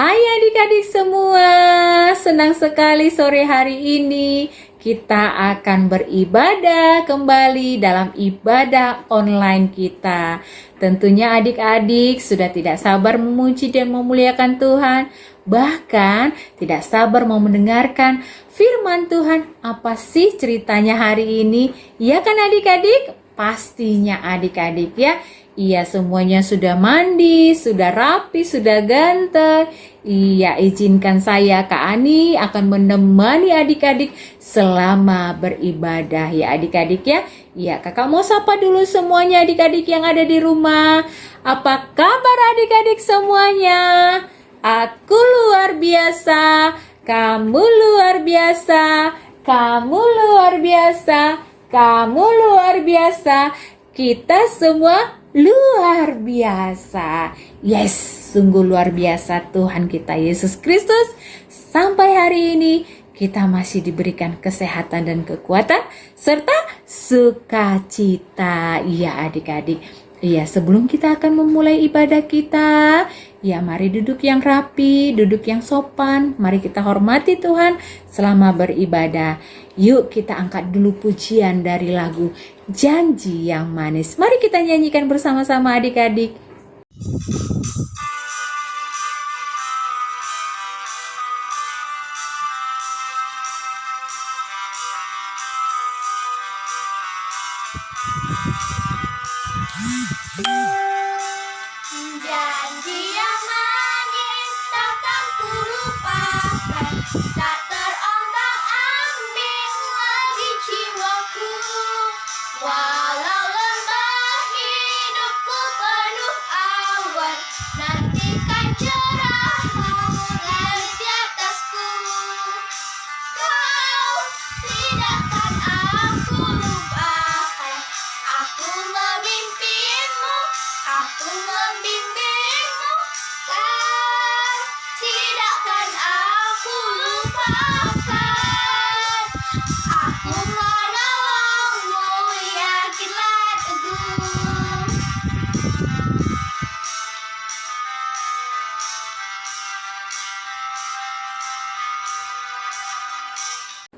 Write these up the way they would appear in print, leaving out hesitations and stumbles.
Hai adik-adik semua, senang sekali sore hari ini kita akan beribadah kembali dalam ibadah online kita. Tentunya adik-adik sudah tidak sabar memuji dan memuliakan Tuhan, bahkan tidak sabar mau mendengarkan firman Tuhan. Apa sih ceritanya hari ini? Ya kan adik-adik? Pastinya adik-adik ya. Iya, semuanya sudah mandi, sudah rapi, sudah ganteng. Iya, izinkan saya Kak Ani akan menemani adik-adik selama beribadah ya adik-adik ya. Iya, kakak mau sapa dulu semuanya adik-adik yang ada di rumah. Apa kabar adik-adik semuanya? Aku luar biasa, kamu luar biasa, kamu luar biasa, kamu luar biasa. Kita semua luar biasa. Yes, sungguh luar biasa Tuhan kita Yesus Kristus. Sampai hari ini kita masih diberikan kesehatan dan kekuatan serta sukacita. Iya adik-adik. Iya, sebelum kita akan memulai ibadah kita, ya mari duduk yang rapi, duduk yang sopan. Mari kita hormati Tuhan selama beribadah. Yuk kita angkat dulu pujian dari lagu Janji yang Manis. Mari kita nyanyikan bersama-sama adik-adik. Janji yang manis takkan ku lupakan, tak terombang-ambing lagi jiwaku. Walau lembah hidupku penuh awan, nantikan cerahmu naik di atasku. Kau tidakkan aku lupakan, aku memimpinmu, aku membimbingmu. Kau tidakkan aku lupakan, aku menolongmu, yakinlah teguh.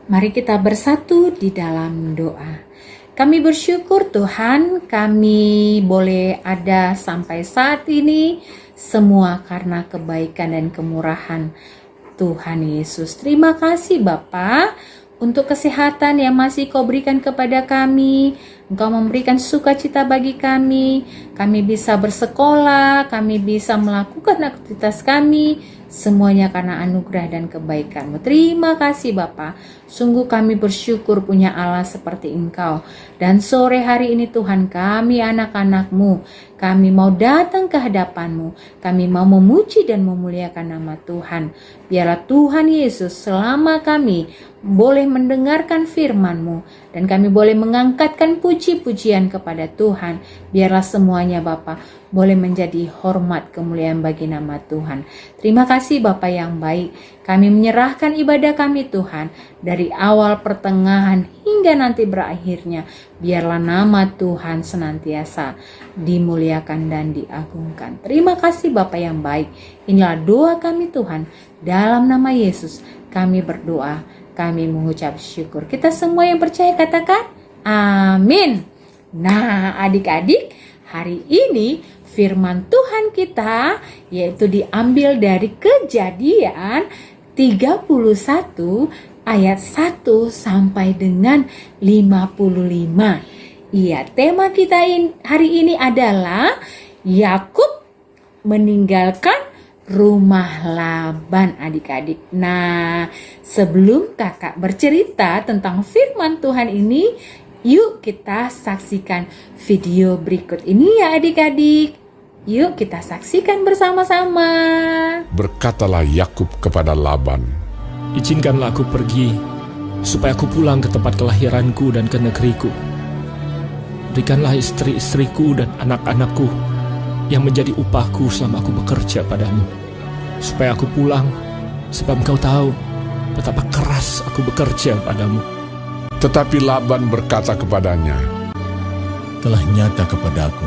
Mari kita bersatu di dalam doa. Kami bersyukur Tuhan, kami boleh ada sampai saat ini semua karena kebaikan dan kemurahan Tuhan Yesus. Terima kasih Bapa untuk kesehatan yang masih Kau berikan kepada kami. Engkau memberikan sukacita bagi kami. Kami bisa bersekolah, kami bisa melakukan aktivitas kami. Semuanya karena anugerah dan kebaikan-Mu. Terima kasih Bapa. Sungguh kami bersyukur punya Allah seperti Engkau. Dan sore hari ini Tuhan, kami anak-anak-Mu, kami mau datang ke hadapan-Mu. Kami mau memuji dan memuliakan nama Tuhan. Biarlah Tuhan Yesus selama kami boleh mendengarkan firman-Mu, dan kami boleh mengangkatkan puji-pujian kepada Tuhan. Biarlah semuanya Bapa boleh menjadi hormat kemuliaan bagi nama Tuhan. Terima kasih Bapa yang baik. Kami menyerahkan ibadah kami Tuhan, dari awal, pertengahan, hingga nanti berakhirnya. Biarlah nama Tuhan senantiasa dimuliakan dan diagungkan. Terima kasih Bapa yang baik. Inilah doa kami Tuhan. Dalam nama Yesus kami berdoa, kami mengucap syukur. Kita semua yang percaya katakan amin. Nah adik-adik, hari ini firman Tuhan kita yaitu diambil dari Kejadian 31 ayat 1 sampai dengan 55. Iya, tema kita hari ini adalah Yakub meninggalkan rumah Laban adik-adik. Nah, sebelum kakak bercerita tentang firman Tuhan ini, yuk kita saksikan video berikut ini ya adik-adik. Yuk kita saksikan bersama-sama. Berkatalah Yakub kepada Laban, "Izinkanlah aku pergi, supaya aku pulang ke tempat kelahiranku dan ke negeriku. Berikanlah istri-istriku dan anak-anakku yang menjadi upahku selama aku bekerja padamu, supaya aku pulang, sebab engkau tahu betapa keras aku bekerja padamu." Tetapi Laban berkata kepadanya, "Telah nyata kepadaku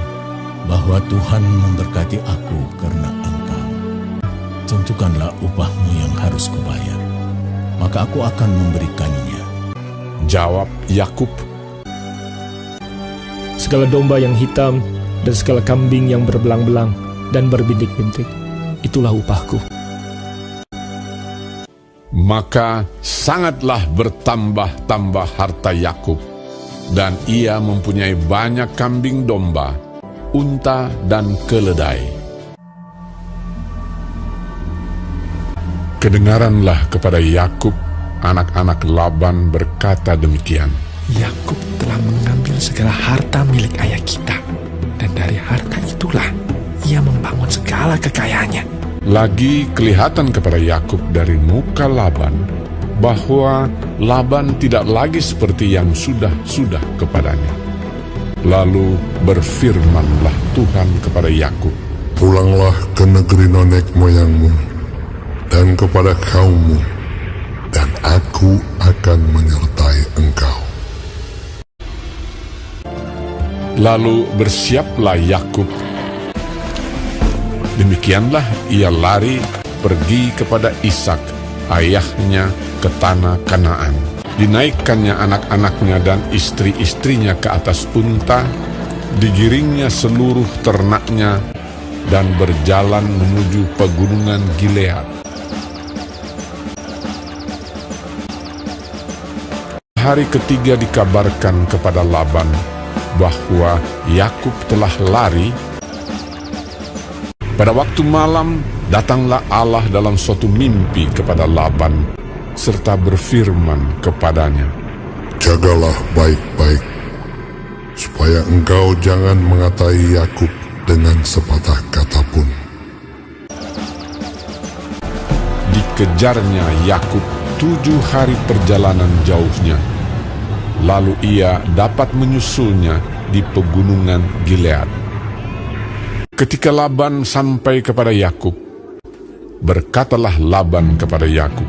bahwa Tuhan memberkati aku karena engkau. tentukanlah upahmu yang harus kubayar, maka aku akan memberikannya. Jawab Yakub, Segala domba yang hitam dan segala kambing yang berbelang-belang dan berbintik-bintik, itulah upahku. maka sangatlah bertambah-tambah harta Yakub, dan ia mempunyai banyak kambing domba, unta dan keledai. Kedengaranlah kepada Yakub, anak-anak Laban berkata demikian. Yakub telah mengambil segala harta milik ayah kita, dan dari harta itulah ia membangun segala kekayaannya. Lagi kelihatan kepada Yakub dari muka Laban bahwa Laban tidak lagi seperti yang sudah kepadanya. Lalu berfirmanlah Tuhan kepada Yakub, Pulanglah ke negeri nenek moyangmu dan kepada kaummu, dan aku akan menyertai engkau. Lalu bersiaplah Yakub. Demikianlah ia lari pergi kepada Ishak, ayahnya, ke tanah Kanaan. Dinaikkannya anak-anaknya dan istri-istrinya ke atas unta, digiringnya seluruh ternaknya, dan berjalan menuju pegunungan Gilead. Hari ketiga dikabarkan kepada Laban bahwa Yakub telah lari. Pada waktu malam, datanglah Allah dalam suatu mimpi kepada Laban, serta berfirman kepadanya, Jagalah baik-baik, supaya engkau jangan mengatai Yakub dengan sepatah kata pun. Dikejarnya Yakub 7 hari perjalanan jauhnya. Lalu ia dapat menyusulnya di pegunungan Gilead. Ketika Laban sampai kepada Yakub, berkatalah Laban kepada Yakub,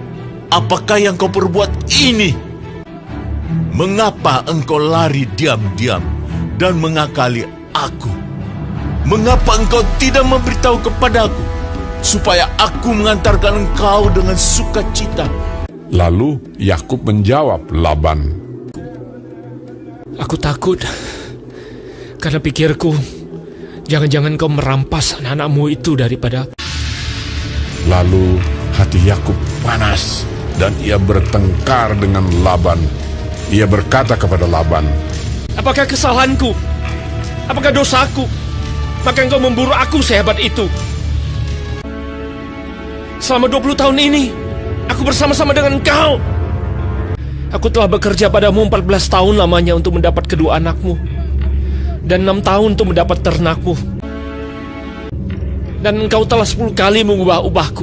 Apakah yang kau perbuat ini? Mengapa engkau lari diam-diam dan mengakali aku? Mengapa engkau tidak memberitahu kepadaku, supaya aku mengantarkan engkau dengan sukacita? Lalu Yakub menjawab Laban, Aku takut, karena pikirku, jangan-jangan kau merampas anak-anakmu itu daripada... Lalu hati Yakub panas, dan ia bertengkar dengan Laban. Ia berkata kepada Laban, Apakah kesalahanku? Apakah dosaku? Maka engkau memburu aku sehebat itu. Selama 20 tahun ini, aku bersama-sama dengan engkau. Aku telah bekerja padamu 14 tahun lamanya untuk mendapat kedua anakmu, dan 6 tahun untuk mendapat ternakmu. Dan engkau telah 10 kali mengubah upahku.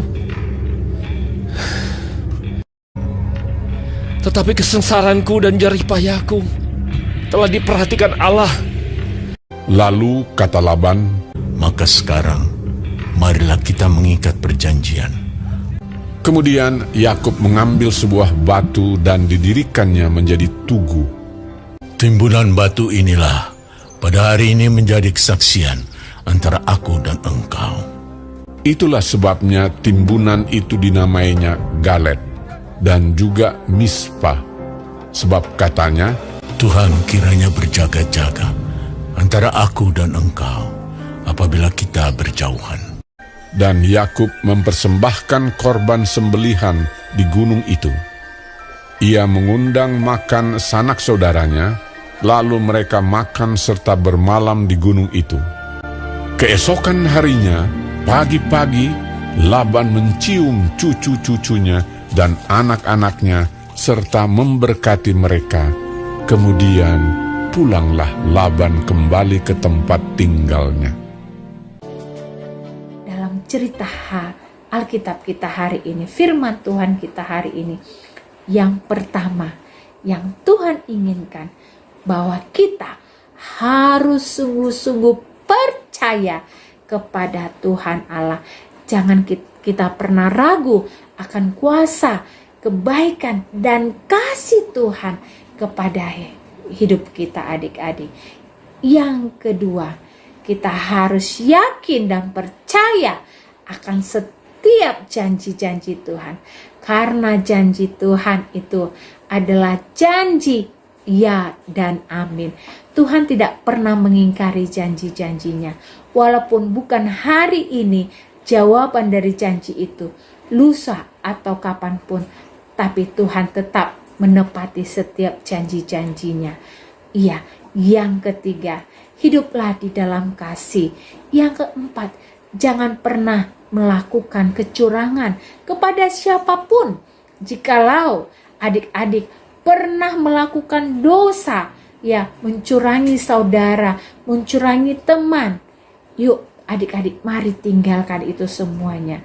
Tetapi kesengsaranku dan jerih payahku telah diperhatikan Allah. Lalu kata Laban, Maka sekarang, marilah kita mengikat perjanjian. kemudian Yakub mengambil sebuah batu dan didirikannya menjadi tugu. Timbunan batu inilah pada hari ini menjadi kesaksian antara aku dan engkau. Itulah sebabnya timbunan itu dinamainya Galet dan juga Mispa, sebab katanya, Tuhan kiranya berjaga-jaga antara aku dan engkau apabila kita berjauhan. dan Yakub mempersembahkan korban sembelihan di gunung itu. Ia mengundang makan sanak saudaranya, lalu mereka makan serta bermalam di gunung itu. Keesokan harinya, pagi-pagi, Laban mencium cucu-cucunya dan anak-anaknya serta memberkati mereka. Kemudian pulanglah Laban kembali ke tempat tinggalnya. Dalam cerita Alkitab kita hari ini, firman Tuhan kita hari ini, yang pertama yang Tuhan inginkan, bahwa kita harus sungguh-sungguh percaya kepada Tuhan Allah. Jangan kita pernah ragu akan kuasa, kebaikan, dan kasih Tuhan kepada hidup kita adik-adik. Yang kedua, kita harus yakin dan percaya akan setiap setiap janji-janji Tuhan. Karena janji Tuhan itu adalah janji ya dan amin. Tuhan tidak pernah mengingkari janji-janjinya. Walaupun bukan hari ini jawaban dari janji itu, lusa atau kapanpun, tapi Tuhan tetap menepati setiap janji-janjinya. Iya, yang ketiga, hiduplah di dalam kasih. Yang keempat, jangan pernah melakukan kecurangan kepada siapapun. Jikalau adik-adik pernah melakukan dosa, ya, mencurangi saudara, mencurangi teman, yuk adik-adik, mari tinggalkan itu semuanya.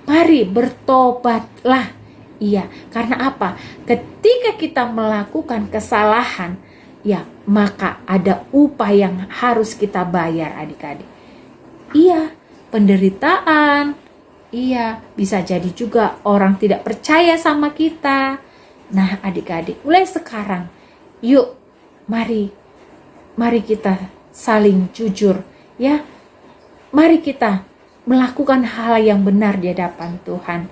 Mari bertobatlah. Iya, karena apa? Ketika kita melakukan kesalahan, ya, maka ada upah yang harus kita bayar, adik-adik. Iya, penderitaan. Iya, bisa jadi juga orang tidak percaya sama kita. Nah, adik-adik, mulai sekarang, yuk, mari kita saling jujur, ya. Mari kita melakukan hal yang benar di hadapan Tuhan.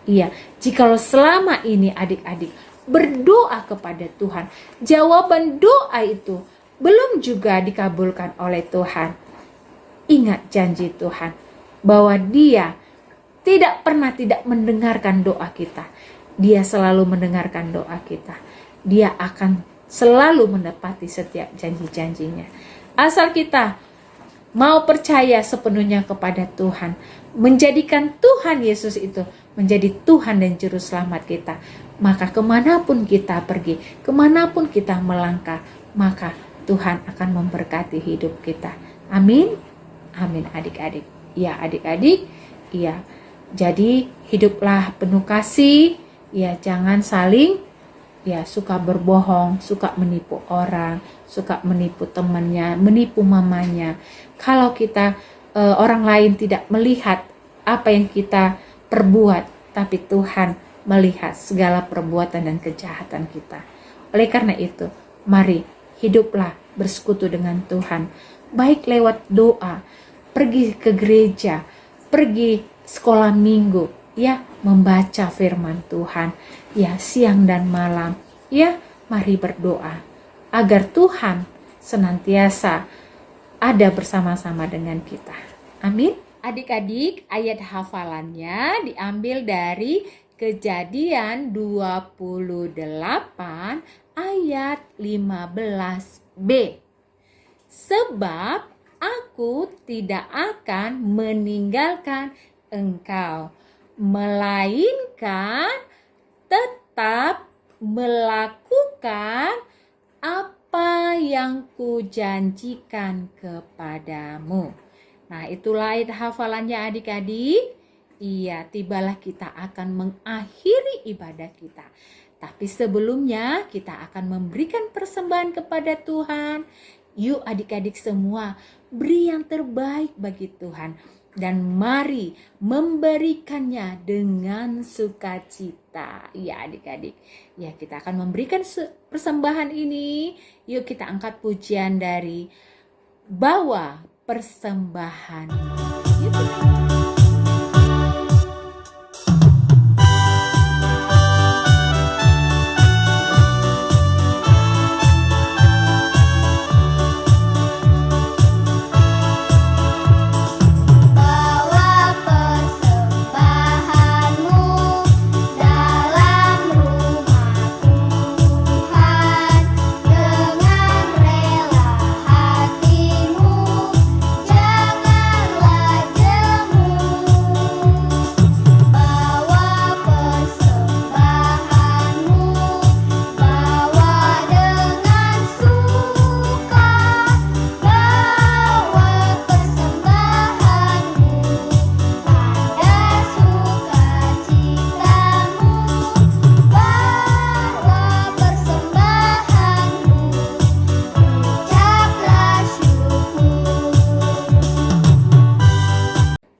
Iya, jikalau selama ini adik-adik berdoa kepada Tuhan, jawaban doa itu belum juga dikabulkan oleh Tuhan. Ingat janji Tuhan bahwa Dia tidak pernah tidak mendengarkan doa kita. Dia selalu mendengarkan doa kita. Dia akan selalu menepati setiap janji-janjinya. Asal kita mau percaya sepenuhnya kepada Tuhan, menjadikan Tuhan Yesus itu menjadi Tuhan dan Juru Selamat kita, maka kemanapun kita pergi, kemanapun kita melangkah, maka Tuhan akan memberkati hidup kita. Amin. Amin, adik-adik. Ya, adik-adik. Ya, jadi hiduplah penuh kasih. Ya, jangan saling suka berbohong, suka menipu orang, suka menipu temannya, menipu mamanya. Kalau kita orang lain tidak melihat apa yang kita perbuat, tapi Tuhan melihat segala perbuatan dan kejahatan kita. Oleh karena itu, mari hiduplah bersekutu dengan Tuhan, baik lewat doa, pergi ke gereja, pergi sekolah minggu, ya, membaca firman Tuhan, ya, siang dan malam, ya, mari berdoa agar Tuhan senantiasa ada bersama-sama dengan kita. Amin. Adik-adik, ayat hafalannya diambil dari Kejadian 28 ayat 15b. Sebab aku tidak akan meninggalkan engkau, melainkan tetap melakukan apa yang kujanjikan kepadamu. Nah, itulah ayat hafalannya adik-adik. Iya, tibalah kita akan mengakhiri ibadah kita. Tapi sebelumnya kita akan memberikan persembahan kepada Tuhan. Yuk adik-adik semua, beri yang terbaik bagi Tuhan. Dan mari memberikannya dengan sukacita. Ya adik-adik, ya kita akan memberikan persembahan ini. Yuk kita angkat pujian dari Bawa Persembahan. Yuk kita.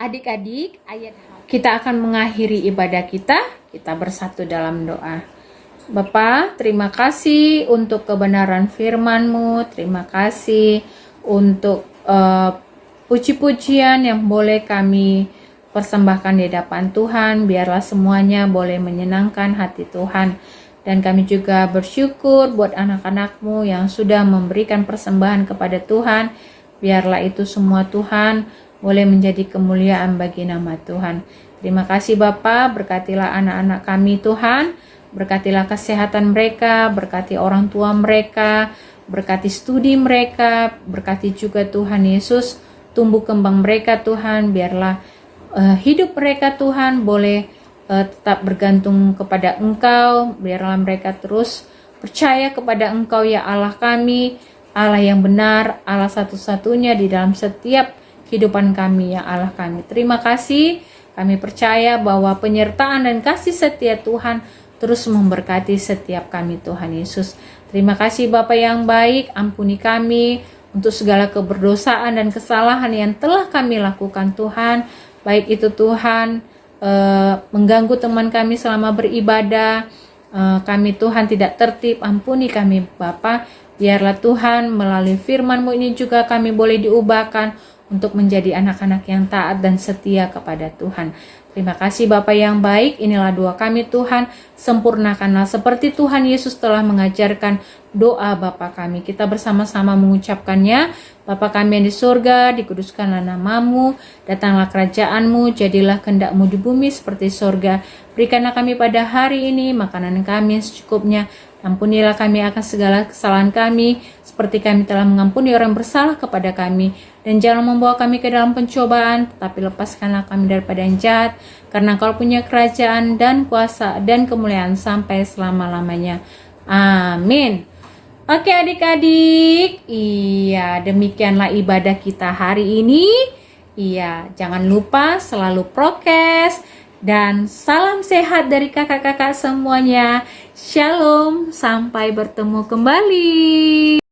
Adik-adik, kita akan mengakhiri ibadah kita. Kita bersatu dalam doa. Bapa, terima kasih untuk kebenaran firman-Mu. Terima kasih untuk puji-pujian yang boleh kami persembahkan di hadapan Tuhan. Biarlah semuanya boleh menyenangkan hati Tuhan. Dan kami juga bersyukur buat anak-anak-Mu yang sudah memberikan persembahan kepada Tuhan. Biarlah itu semua Tuhan boleh menjadi kemuliaan bagi nama Tuhan. Terima kasih Bapa, berkatilah anak-anak kami Tuhan. Berkatilah kesehatan mereka, berkati orang tua mereka, berkati studi mereka, berkati juga Tuhan Yesus, tumbuh kembang mereka Tuhan. Biarlah hidup mereka Tuhan boleh tetap bergantung kepada Engkau. Biarlah mereka terus percaya kepada Engkau ya Allah kami, Allah yang benar, Allah satu-satunya di dalam setiap kehidupan kami ya Allah kami. Terima kasih, kami percaya bahwa penyertaan dan kasih setia Tuhan terus memberkati setiap kami Tuhan Yesus. Terima kasih Bapa yang baik, ampuni kami untuk segala keberdosaan dan kesalahan yang telah kami lakukan Tuhan. Baik itu Tuhan mengganggu teman kami selama beribadah, kami Tuhan tidak tertib, ampuni kami Bapa. Biarlah Tuhan melalui firman-Mu ini juga kami boleh diubahkan untuk menjadi anak-anak yang taat dan setia kepada Tuhan. Terima kasih Bapa yang baik, inilah doa kami Tuhan, sempurnakanlah seperti Tuhan Yesus telah mengajarkan doa Bapa kami. Kita bersama-sama mengucapkannya. Bapa kami yang di surga, dikuduskanlah nama-Mu, datanglah kerajaan-Mu, jadilah kehendak-Mu di bumi seperti surga. Berikanlah kami pada hari ini makanan kami yang secukupnya. Ampunilah kami akan segala kesalahan kami, seperti kami telah mengampuni orang bersalah kepada kami. Dan jangan membawa kami ke dalam pencobaan, tetapi lepaskanlah kami daripada yang jahat, karena Engkau punya kerajaan dan kuasa dan kemuliaan sampai selama-lamanya. Amin. Oke adik-adik, iya demikianlah ibadah kita hari ini. Iya, jangan lupa selalu prokes dan salam sehat dari kakak-kakak semuanya. Shalom, sampai bertemu kembali.